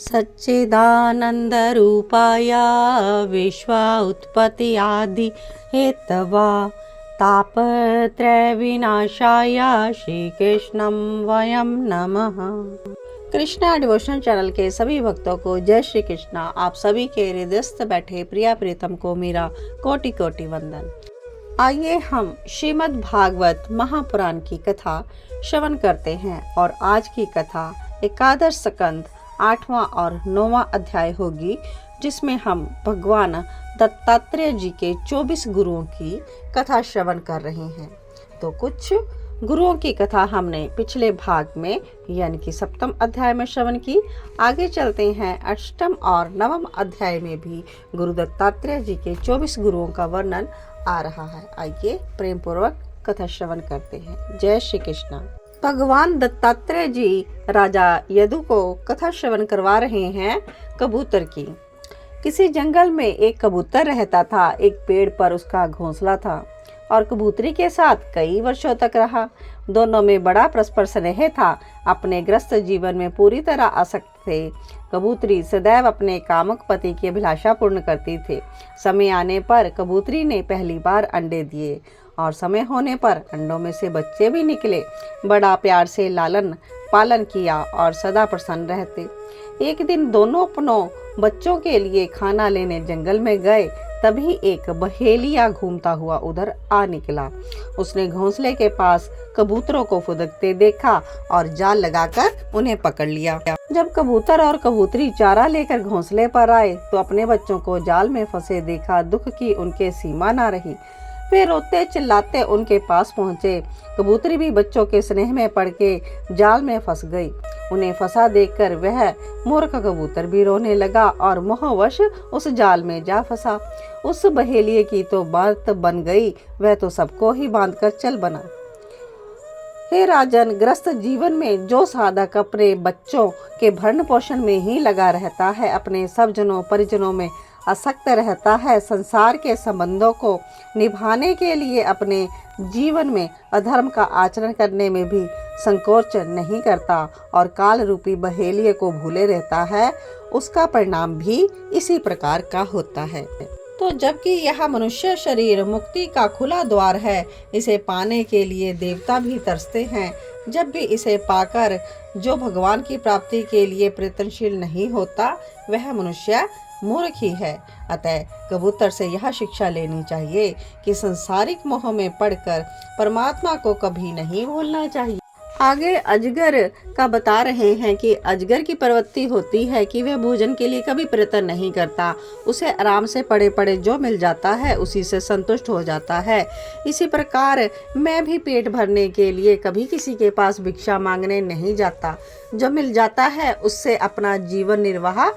सच्चिदानन्दरूपाय विश्वोत्पत्ति आदि हेतवा तापत्रयविनाशाय श्री कृष्णं वयं नमः। कृष्णा डिवोशन चैनल के सभी भक्तों को जय श्री कृष्णा। आप सभी के हृदयस्थ बैठे प्रिया प्रीतम को मेरा कोटि कोटि वंदन। आइए हम श्रीमद् भागवत महापुराण की कथा श्रवण करते हैं और आज की कथा एकादश स्कंद 8वां और 9वां अध्याय होगी, जिसमें हम भगवान दत्तात्रेय जी के 24 गुरुओं की कथा श्रवण कर रहे हैं। तो कुछ गुरुओं की कथा हमने पिछले भाग में यानी कि 7वें अध्याय में श्रवण की। आगे चलते हैं 8वें और 9वें अध्याय में भी गुरु दत्तात्रेय जी के 24 गुरुओं का वर्णन आ रहा है। आइए प्रेम पूर्वक कथा श्रवण करते हैं। जय श्री कृष्ण। भगवान दत्तात्रेय जी राजा यदु को कथा श्रवण करवा रहे हैं कबूतर की। किसी जंगल में एक कबूतर रहता था। एक पेड़ पर उसका घोंसला था और कबूतरी के साथ कई वर्षों तक रहा। दोनों में बड़ा परस्पर स्नेह था। अपने ग्रस्त जीवन में पूरी तरह आसक्त थे। कबूतरी सदैव अपने कामुक पति की अभिलाषा पूर्ण करती थी। समय आने पर कबूतरी ने पहली बार अंडे दिए और समय होने पर अंडों में से बच्चे भी निकले। बड़ा प्यार से लालन पालन किया और सदा प्रसन्न रहते। एक दिन दोनों अपनों बच्चों के लिए खाना लेने जंगल में गए। तभी एक बहेलिया घूमता हुआ उधर आ निकला। उसने घोंसले के पास कबूतरों को फुदकते देखा और जाल लगाकर उन्हें पकड़ लिया। जब कबूतर और कबूतरी चारा लेकर घोंसले पर आए तो अपने बच्चों को जाल में फंसे देखा। दुख की उनके सीमा ना रही। वे रोते चिल्लाते उनके पास पहुंचे। कबूतरी भी बच्चों के स्नेह में पड़ के जाल में फंस गई। उन्हें फंसा देखकर वह मूर्ख कबूतर भी रोने लगा और मोहवश उस जाल में जा फंसा। उस बहेलिए की तो बात बन गई, वह तो सबको ही बांधकर चल बना। हे राजन, ग्रस्त जीवन में जो साधक अपने बच्चों के भरण पोषण में ही लगा रहता है, अपने सब जनों परिजनों में आसक्त रहता है, संसार के संबंधों को निभाने के लिए अपने जीवन में अधर्म का आचरण करने में भी संकोच नहीं करता और काल रूपी बहेलिए को भूले रहता है, उसका परिणाम भी इसी प्रकार का होता है। तो जबकि यह मनुष्य शरीर मुक्ति का खुला द्वार है, इसे पाने के लिए देवता भी तरसते हैं। जब भी इसे पाकर जो भगवान की प्राप्ति के लिए प्रयत्नशील नहीं होता, वह मनुष्य मूर्ख ही है। अतः कबूतर से यह शिक्षा लेनी चाहिए कि संसारिक मोह में पड़कर परमात्मा को कभी नहीं भूलना चाहिए। आगे अजगर का बता रहे हैं कि अजगर की प्रवृत्ति होती है कि वह भोजन के लिए कभी प्रयत्न नहीं करता। उसे आराम से पड़े पड़े जो मिल जाता है उसी से संतुष्ट हो जाता है। इसी प्रकार मैं भी पेट भरने के लिए कभी किसी के पास भिक्षा मांगने नहीं जाता। जो मिल जाता है उससे अपना जीवन निर्वाह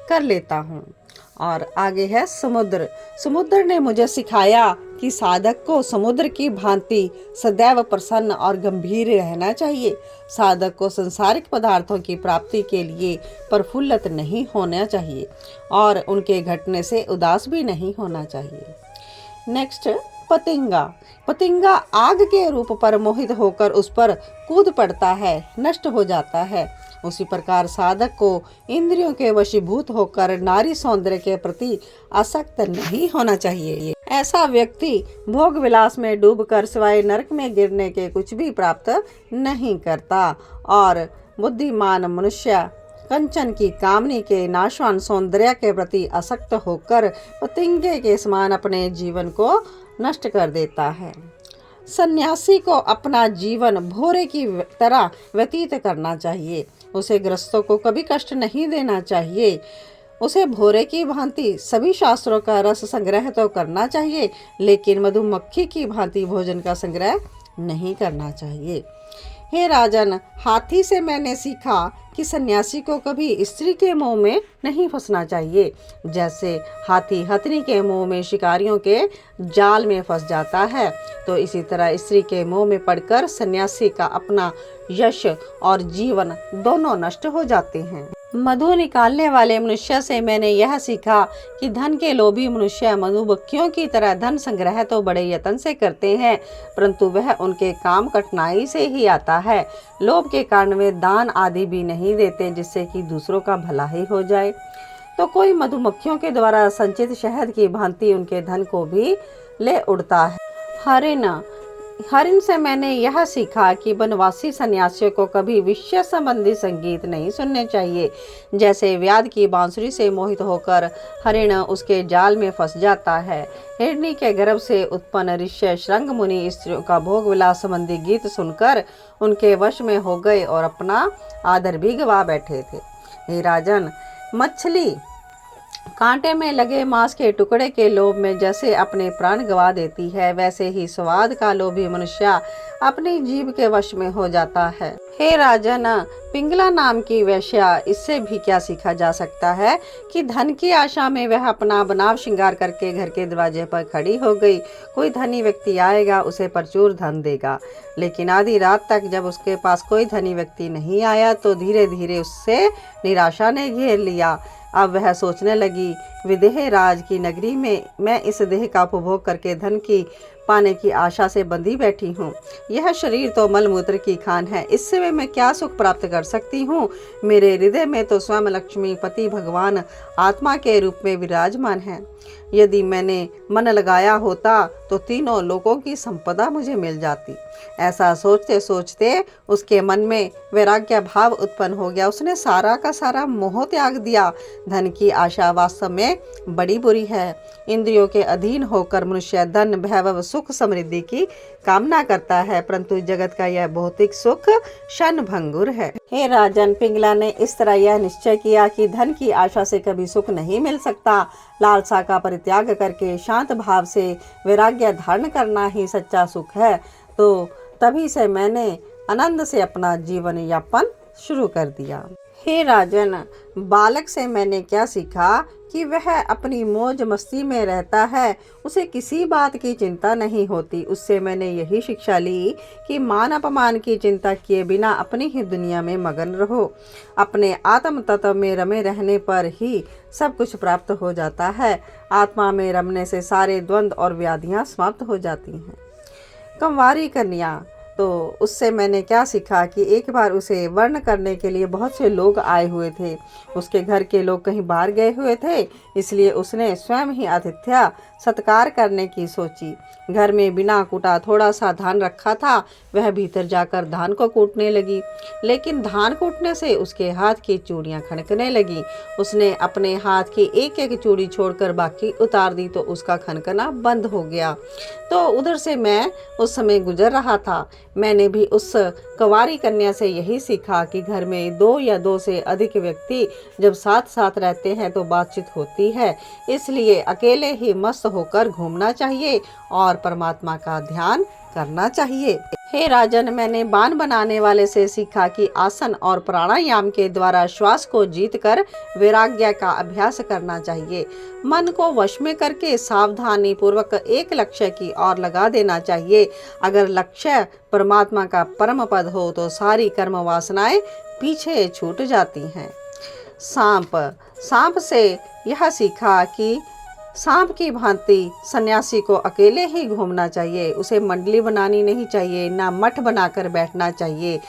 कर लेता हूँ। और आगे है समुद्र। समुद्र ने मुझे सिखाया कि साधक को समुद्र की भांति सदैव प्रसन्न और गंभीर रहना चाहिए। साधक को संसारिक पदार्थों की प्राप्ति के लिए प्रफुल्लित नहीं होना चाहिए और उनके घटने से उदास भी नहीं होना चाहिए। नेक्स्ट, पतिंगा। पतिंगा आग के रूप पर मोहित होकर उस पर कूद पड़ता है, नष्ट हो जाता है। उसी प्रकार साधक को इंद्रियों के वशीभूत होकर नारी सौंदर्य के प्रति आसक्त नहीं होना चाहिए। ऐसा व्यक्ति भोग विलास में डूबकर सिवाय नरक में गिरने के कुछ भी प्राप्त नहीं करता और बुद्धिमान मनुष्य कंचन की कामनी के नाशवान सौंदर्य के प्रति आसक्त होकर पतिंगे के समान अपने जीवन को नष्ट कर देता है। सन्यासी को अपना जीवन भोरे की तरह व्यतीत करना चाहिए। उसे ग्रस्तों को कभी कष्ट नहीं देना चाहिए। उसे भोरे की भांति सभी शास्त्रों का रस संग्रह तो करना चाहिए, लेकिन मधुमक्खी की भांति भोजन का संग्रह नहीं करना चाहिए। हे राजन, हाथी से मैंने सीखा कि सन्यासी को कभी स्त्री के मोह में नहीं फंसना चाहिए। जैसे हाथी हथनी के मोह में शिकारियों के जाल में फंस जाता है, तो इसी तरह स्त्री के मोह में पड़कर सन्यासी का अपना यश और जीवन दोनों नष्ट हो जाते हैं। मधु निकालने वाले मनुष्य से मैंने यह सीखा कि धन के लोभी मनुष्य मधुमक्खियों की तरह धन संग्रह तो बड़े यत्न से करते हैं, परंतु वह उनके काम कठिनाई से ही आता है। लोभ के कारण वे दान आदि भी नहीं देते, जिससे कि दूसरों का भला ही हो जाए। तो कोई मधुमक्खियों के द्वारा संचित शहद की भांति उनके धन को भी ले उड़ता है। हरिण से मैंने यह सीखा कि वनवासी सन्यासियों को कभी विषय संबंधी संगीत नहीं सुनने चाहिए। जैसे व्याध की बांसुरी से मोहित होकर हरिण उसके जाल में फंस जाता है, हिरणी के गर्भ से उत्पन्न ऋषि श्रृंग मुनि स्त्रियों का भोग विलास संबंधी गीत सुनकर उनके वश में हो गए और अपना आदर भी गवा बैठे थे। हे राजन, मछली कांटे में लगे मांस के टुकड़े के लोभ में जैसे अपने प्राण गवा देती है, वैसे ही स्वाद का लोभी मनुष्य अपनी जीभ के वश में हो जाता है। हे राजन, पिंगला नाम की वेश्या, इससे भी क्या सीखा जा सकता है कि धन की आशा में वह अपना बनाव श्रृंगार करके घर के दरवाजे पर खड़ी हो गई। कोई धनी व्यक्ति आएगा, उसे प्रचुर धन देगा, लेकिन आधी रात तक जब उसके पास कोई धनी व्यक्ति नहीं आया तो धीरे धीरे उससे निराशा ने घेर लिया। अब वह सोचने लगी, विदेह राज की नगरी में मैं इस देह का उपभोग करके धन की पाने की आशा से बंधी बैठी हूँ। यह शरीर तो मलमूत्र की खान है, इससे मैं क्या सुख प्राप्त कर सकती हूँ। मेरे हृदय में तो स्वयं लक्ष्मी पति भगवान आत्मा के रूप में विराजमान है। यदि मैंने मन लगाया होता तो तीनों लोकों की संपदा मुझे मिल जाती। ऐसा सोचते सोचते उसके मन में वैराग्य भाव उत्पन्न हो गया। उसने सारा का सारा मोह त्याग दिया। धन की आशा वास्तव में बड़ी बुरी है। इंद्रियों के अधीन होकर मनुष्य धन, वैभव, सुख, समृद्धि की कामना करता है, परंतु जगत का यह भौतिक सुख क्षण भंगुर है। हे राजन, पिंगला ने इस तरह यह निश्चय किया कि धन की आशा से कभी सुख नहीं मिल सकता। लालसा का परित्याग करके शांत भाव से वैराग्य धारण करना ही सच्चा सुख है। तो तभी से मैंने आनंद से अपना जीवन यापन शुरू कर दिया। हे राजन, बालक से मैंने क्या सीखा कि वह अपनी मौज मस्ती में रहता है, उसे किसी बात की चिंता नहीं होती। उससे मैंने यही शिक्षा ली कि मान अपमान की चिंता किए बिना अपनी ही दुनिया में मगन रहो। अपने आत्म तत्व में रमे रहने पर ही सब कुछ प्राप्त हो जाता है। आत्मा में रमने से सारे द्वंद्व और व्याधियां समाप्त हो जाती हैं। कंवारी कन्या, तो उससे मैंने क्या सीखा कि एक बार उसे वर्ण करने के लिए बहुत से लोग आए हुए थे। उसके घर के लोग कहीं बाहर गए हुए थे, इसलिए उसने स्वयं ही आतिथ्य सत्कार करने की सोची। घर में बिना कूटा थोड़ा सा धान रखा था, वह भीतर जाकर धान को कूटने लगी, लेकिन धान कूटने से उसके हाथ की चूड़ियां खनकने लगी। उसने अपने हाथ की एक एक चूड़ी छोड़कर बाकी उतार दी तो उसका खनकना बंद हो गया। तो उधर से मैं उस समय गुजर रहा था। मैंने भी उस कंवारी कन्या से यही सीखा कि घर में दो या दो से अधिक व्यक्ति जब साथ साथ रहते हैं तो बातचीत होती है, इसलिए अकेले ही मस्त होकर घूमना चाहिए और परमात्मा का ध्यान करना चाहिए। हे राजन, मैंने बाण बनाने वाले से सीखा कि आसन और प्राणायाम के द्वारा श्वास को जीतकर वैराग्य का अभ्यास करना चाहिए। मन को वश में करके सावधानी पूर्वक एक लक्ष्य की ओर लगा देना चाहिए। अगर लक्ष्य परमात्मा का परम पद हो तो सारी कर्म वासनाएं पीछे छूट जाती हैं। सांप से यह सीखा कि सांप की भांति सन्यासी को अकेले ही घूमना चाहिए। उसे मंडली बनानी नहीं चाहिए, ना मठ बनाकर बैठना चाहिए।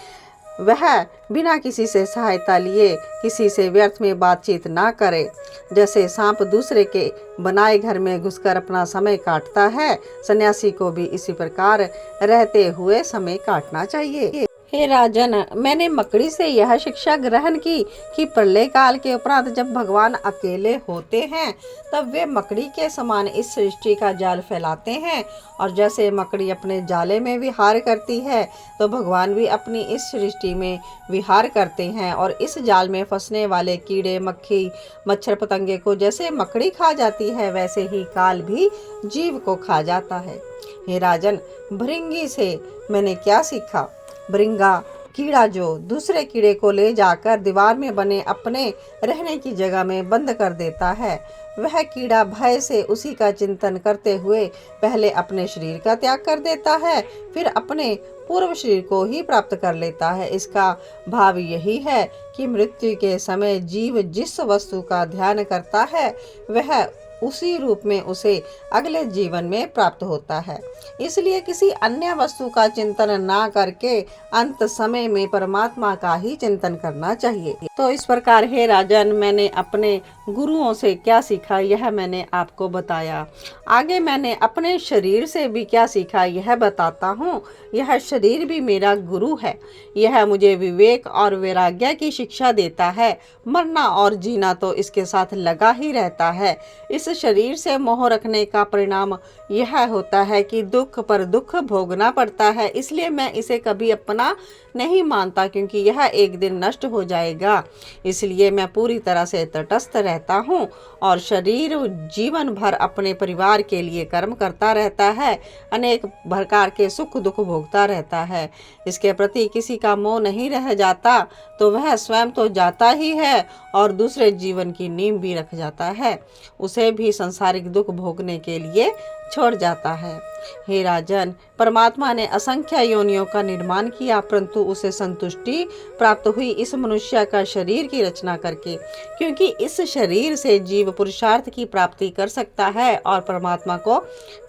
वह बिना किसी से सहायता लिए किसी से व्यर्थ में बातचीत ना करे। जैसे सांप दूसरे के बनाए घर में घुसकर अपना समय काटता है, सन्यासी को भी इसी प्रकार रहते हुए समय काटना चाहिए। हे राजन, मैंने मकड़ी से यह शिक्षा ग्रहण की कि प्रलय काल के उपरांत जब भगवान अकेले होते हैं तब वे मकड़ी के समान इस सृष्टि का जाल फैलाते हैं, और जैसे मकड़ी अपने जाले में विहार करती है तो भगवान भी अपनी इस सृष्टि में विहार करते हैं, और इस जाल में फंसने वाले कीड़े, मक्खी, मच्छर, पतंगे को जैसे मकड़ी खा जाती है वैसे ही काल भी जीव को खा जाता है। हे राजन, भृंगी से मैंने क्या सीखा। भृंगा कीड़ा जो दूसरे कीड़े को ले जाकर दीवार में बने अपने रहने की जगह में बंद कर देता है, वह कीड़ा भय से उसी का चिंतन करते हुए पहले अपने शरीर का त्याग कर देता है, फिर अपने पूर्व शरीर को ही प्राप्त कर लेता है। इसका भाव यही है कि मृत्यु के समय जीव जिस वस्तु का ध्यान करता है वह उसी रूप में उसे अगले जीवन में प्राप्त होता है। इसलिए किसी अन्य वस्तु का चिंतन ना करके अंत समय में परमात्मा का ही चिंतन करना चाहिए। तो इस प्रकार हे राजन, मैंने अपने गुरुओं से क्या सीखा यह मैंने आपको बताया। आगे मैंने अपने शरीर से भी क्या सीखा यह बताता हूँ। यह शरीर भी मेरा गुरु है। यह मुझे विवेक और वैराग्य की शिक्षा देता है। मरना और जीना तो इसके साथ लगा ही रहता है। इस शरीर से मोह रखने का परिणाम यह होता है कि दुख पर दुख भोगना पड़ता है। इसलिए मैं इसे कभी अपना नहीं मानता, क्योंकि यह एक दिन नष्ट हो जाएगा। इसलिए मैं पूरी तरह से तटस्थ रहता हूँ और शरीर जीवन भर अपने परिवार के लिए कर्म करता रहता है, अनेक प्रकार के सुख दुख भोगता रहता है। इसके प्रति किसी का मोह नहीं रह जाता तो वह स्वयं तो जाता ही है और दूसरे जीवन की नींव भी रख जाता है, उसे भी सांसारिक दुख भोगने के लिए छोड़ जाता है। हे राजन, परमात्मा ने असंख्य योनियों का निर्माण किया, परंतु उसे संतुष्टि प्राप्त हुई इस मनुष्य का शरीर की रचना करके, क्योंकि इस शरीर से जीव पुरुषार्थ की प्राप्ति कर सकता है और परमात्मा को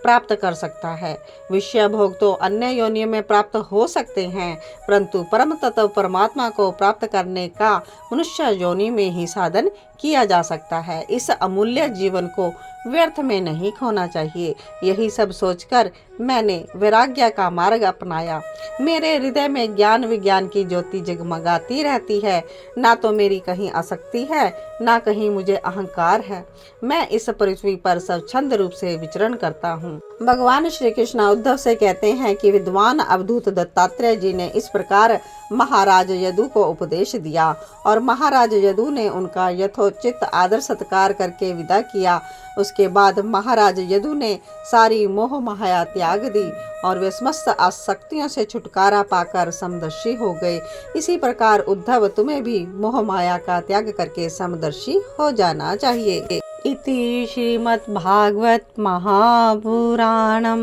प्राप्त कर सकता है। विषय भोग तो अन्य योनियों में प्राप्त हो सकते हैं, परंतु परम तत्व परमात्मा को प्राप्त करने का मनुष्य योनि में ही साधन किया जा सकता है। इस अमूल्य जीवन को व्यर्थ में नहीं खोना चाहिए। यही सब सोचकर मैंने वैराग्य का मार्ग अपनाया। मेरे हृदय में ज्ञान विज्ञान की ज्योति जगमगाती रहती है। ना तो मेरी कहीं आसक्ति है, ना कहीं मुझे अहंकार है। मैं इस पृथ्वी पर स्वच्छंद रूप से विचरण करता हूँ। भगवान श्री कृष्ण उद्धव से कहते हैं कि विद्वान अवधूत दत्तात्रेय जी ने इस प्रकार महाराज यदु को उपदेश दिया और महाराज यदु ने उनका यथोचित आदर सत्कार करके विदा किया। उसके बाद महाराज यदु ने सारी मोह माया त्याग दी और वे समस्त आसक्तियों से छुटकारा पाकर समदर्शी हो गए। इसी प्रकार उद्धव, तुम्हें भी मोह माया का त्याग करके समदर्शी हो जाना चाहिए। इति श्रीमद्भागवत महापुराणम।